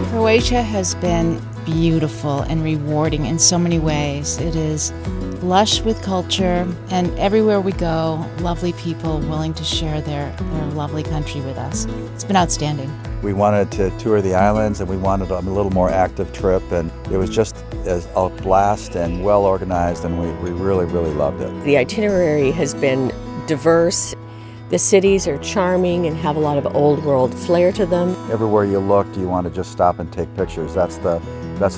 Croatia has been beautiful and rewarding in so many ways. It is lush with culture, and everywhere we go, lovely people willing to share their lovely country with us. It's been outstanding. We wanted to tour the islands, and we wanted a little more active trip, and it was just a blast and well organized, and we really, really loved it. The itinerary has been diverse. The cities are charming and have a lot of old world flair to them. Everywhere you look, you want to just stop and take pictures. That's the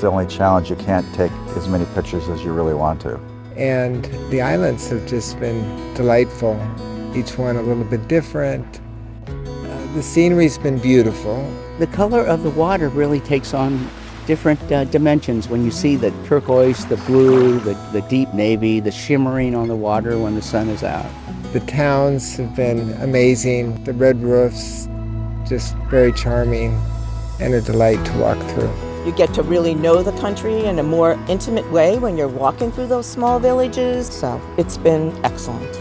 only challenge. You can't take as many pictures as you really want to. And the islands have just been delightful, each one a little bit different. The scenery's been beautiful. The color of the water really takes on different dimensions when you see the turquoise, the blue, the deep navy, the shimmering on the water when the sun is out. The towns have been amazing. The red roofs, just very charming and a delight to walk through. You get to really know the country in a more intimate way when you're walking through those small villages. So it's been excellent.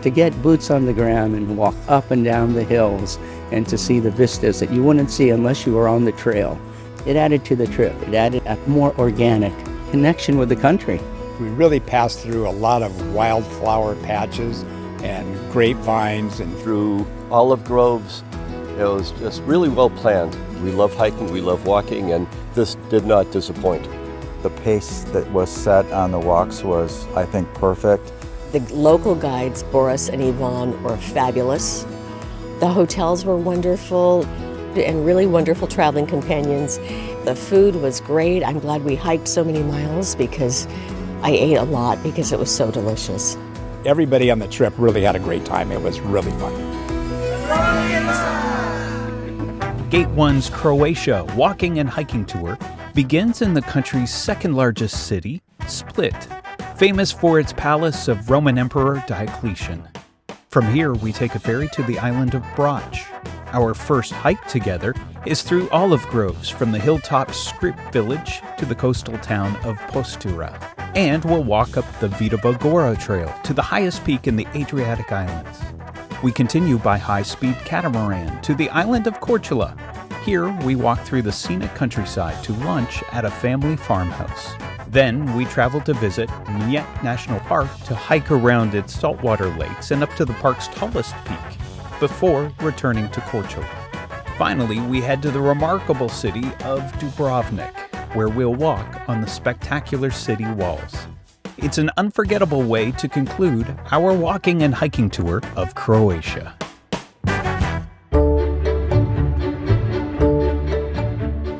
To get boots on the ground and walk up and down the hills and to see the vistas that you wouldn't see unless you were on the trail, it added to the trip. It added a more organic connection with the country. We really passed through a lot of wildflower patches and grapevines and through olive groves. It was just really well planned. We love hiking, we love walking, and this did not disappoint. The pace that was set on the walks was, I think, perfect. The local guides, Boris and Yvonne, were fabulous. The hotels were wonderful and really wonderful traveling companions. The food was great. I'm glad we hiked so many miles because I ate a lot because it was so delicious. Everybody on the trip really had a great time. It was really fun. Gate 1's Croatia walking and hiking tour begins in the country's second largest city, Split, famous for its palace of Roman Emperor Diocletian. From here, we take a ferry to the island of Brač. Our first hike together is through olive groves from the hilltop Skrip village to the coastal town of Postura. And we'll walk up the Vidova Gora Trail to the highest peak in the Adriatic Islands. We continue by high-speed catamaran to the island of Korčula. Here, we walk through the scenic countryside to lunch at a family farmhouse. Then, we travel to visit Mljet National Park to hike around its saltwater lakes and up to the park's tallest peak, before returning to Korčula. Finally, we head to the remarkable city of Dubrovnik, where we'll walk on the spectacular city walls. It's an unforgettable way to conclude our walking and hiking tour of Croatia.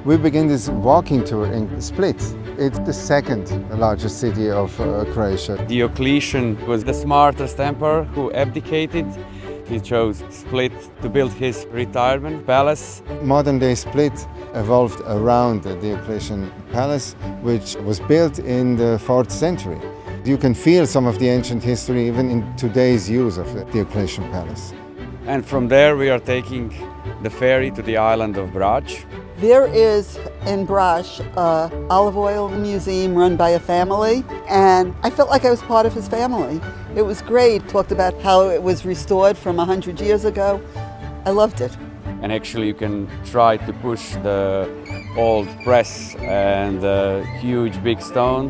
We begin this walking tour in Split. It's the second largest city of Croatia. Diocletian was the smartest emperor who abdicated. He chose Split to build his retirement palace. Modern day Split evolved around the Diocletian palace, which was built in the 4th century. You can feel some of the ancient history even in today's use of the Diocletian palace. And from there we are taking the ferry to the island of Brač. There is in Brač an olive oil museum run by a family, and I felt like I was part of his family. It was great. Talked about how it was restored from 100 years ago. I loved it. And actually you can try to push the old press and the huge big stone.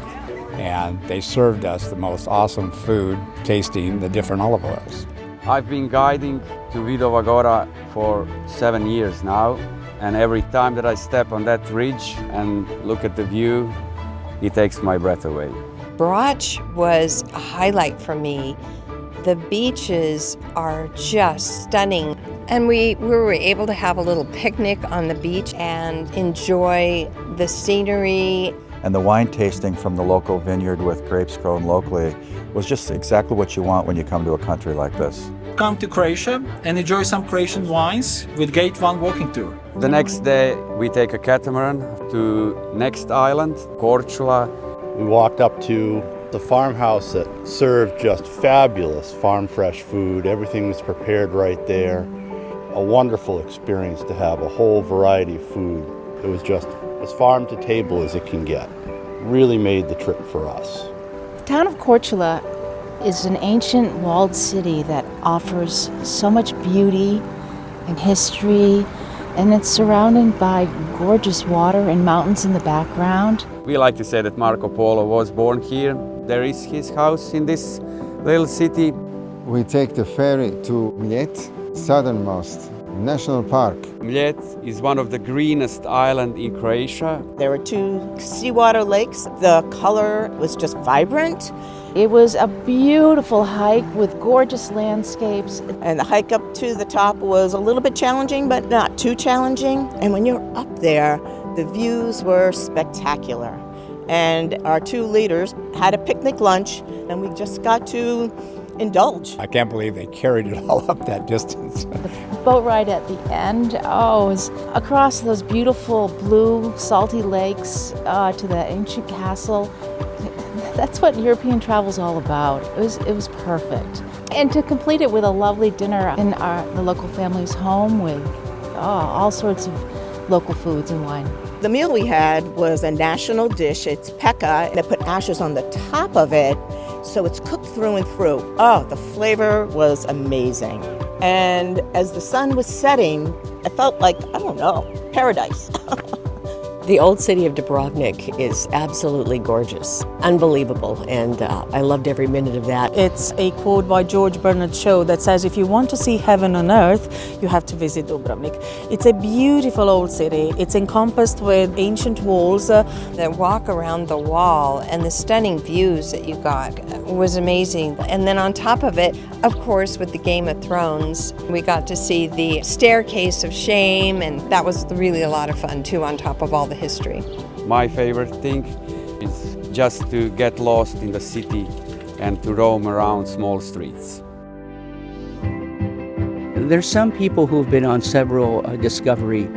And they served us the most awesome food, tasting the different olive oils. I've been guiding to Vidova Gora for 7 years now. And every time that I step on that ridge and look at the view, it takes my breath away. Brač was a highlight for me. The beaches are just stunning. And we were able to have a little picnic on the beach and enjoy the scenery. And the wine tasting from the local vineyard with grapes grown locally was just exactly what you want when you come to a country like this. Come to Croatia and enjoy some Croatian wines with Gate 1 walking tour. The next day we take a catamaran to next island, Korčula. We walked up to the farmhouse that served just fabulous farm fresh food. Everything was prepared right there. A wonderful experience to have a whole variety of food. It was just as farm to table as it can get. Really made the trip for us. The town of Korčula is an ancient walled city that offers so much beauty and history, and it's surrounded by gorgeous water and mountains in the background. We like to say that Marco Polo was born here. There is his house in this little city. We take the ferry to Mljet, southernmost national park. Mljet is one of the greenest islands in Croatia. There were 2 seawater lakes. The color was just vibrant. It was a beautiful hike with gorgeous landscapes. And the hike up to the top was a little bit challenging, but not too challenging. And when you're up there, the views were spectacular. And our 2 leaders had a picnic lunch, and we just got to indulge. I can't believe they carried it all up that distance. The boat ride at the end, it was across those beautiful blue salty lakes to the ancient castle. That's what European travel's all about. It was perfect. And to complete it with a lovely dinner in the local family's home with all sorts of local foods and wine. The meal we had was a national dish. It's peka, and they put ashes on the top of it, so it's cooked through and through. Oh, the flavor was amazing. And as the sun was setting, I felt like, I don't know, paradise. The old city of Dubrovnik is absolutely gorgeous, unbelievable, and I loved every minute of that. It's a quote by George Bernard Shaw that says, if you want to see heaven on earth, you have to visit Dubrovnik. It's a beautiful old city. It's encompassed with ancient walls. The walk around the wall and the stunning views that you got was amazing. And then on top of it, of course, with the Game of Thrones, we got to see the staircase of shame, and that was really a lot of fun too, on top of all the history. My favorite thing is just to get lost in the city and to roam around small streets. There's some people who've been on several Discovery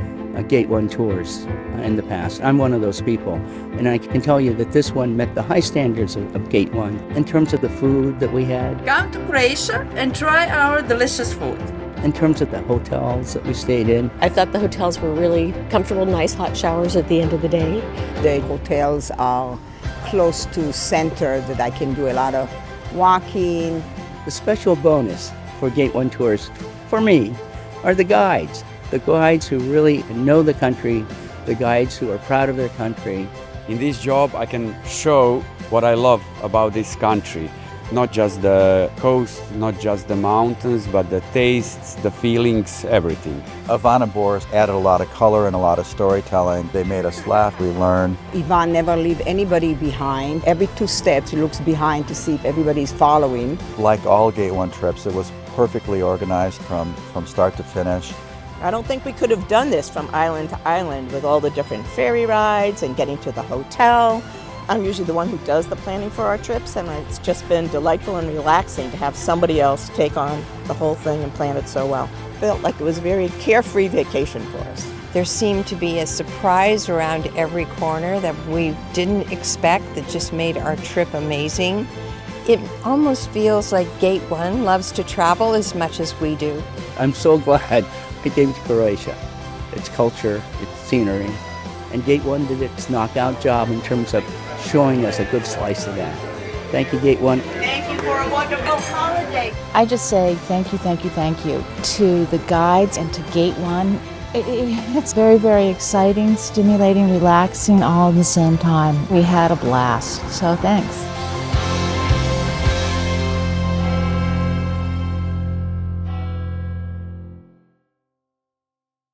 Gate 1 tours in the past. I'm one of those people, and I can tell you that this one met the high standards of Gate 1 in terms of the food that we had. Come to Croatia and try our delicious food. In terms of the hotels that we stayed in. I thought the hotels were really comfortable, nice hot showers at the end of the day. The hotels are close to center that I can do a lot of walking. The special bonus for Gate 1 tours, for me, are the guides. The guides who really know the country, the guides who are proud of their country. In this job, I can show what I love about this country. Not just the coast, not just the mountains, but the tastes, the feelings, everything. Ivan and Boris added a lot of color and a lot of storytelling. They made us laugh, we learned. Ivan never leave anybody behind. Every 2 steps he looks behind to see if everybody's following. Like all Gate 1 trips, it was perfectly organized from start to finish. I don't think we could have done this from island to island with all the different ferry rides and getting to the hotel. I'm usually the one who does the planning for our trips, and it's just been delightful and relaxing to have somebody else take on the whole thing and plan it so well. Felt like it was a very carefree vacation for us. There seemed to be a surprise around every corner that we didn't expect that just made our trip amazing. It almost feels like Gate 1 loves to travel as much as we do. I'm so glad I came to Croatia. Its culture, its scenery, and Gate 1 did its knockout job in terms of showing us a good slice of that. Thank you, Gate 1. Thank you for a wonderful holiday. I just say thank you to the guides and to Gate 1. It's very, very exciting, stimulating, relaxing all at the same time. We had a blast, so thanks.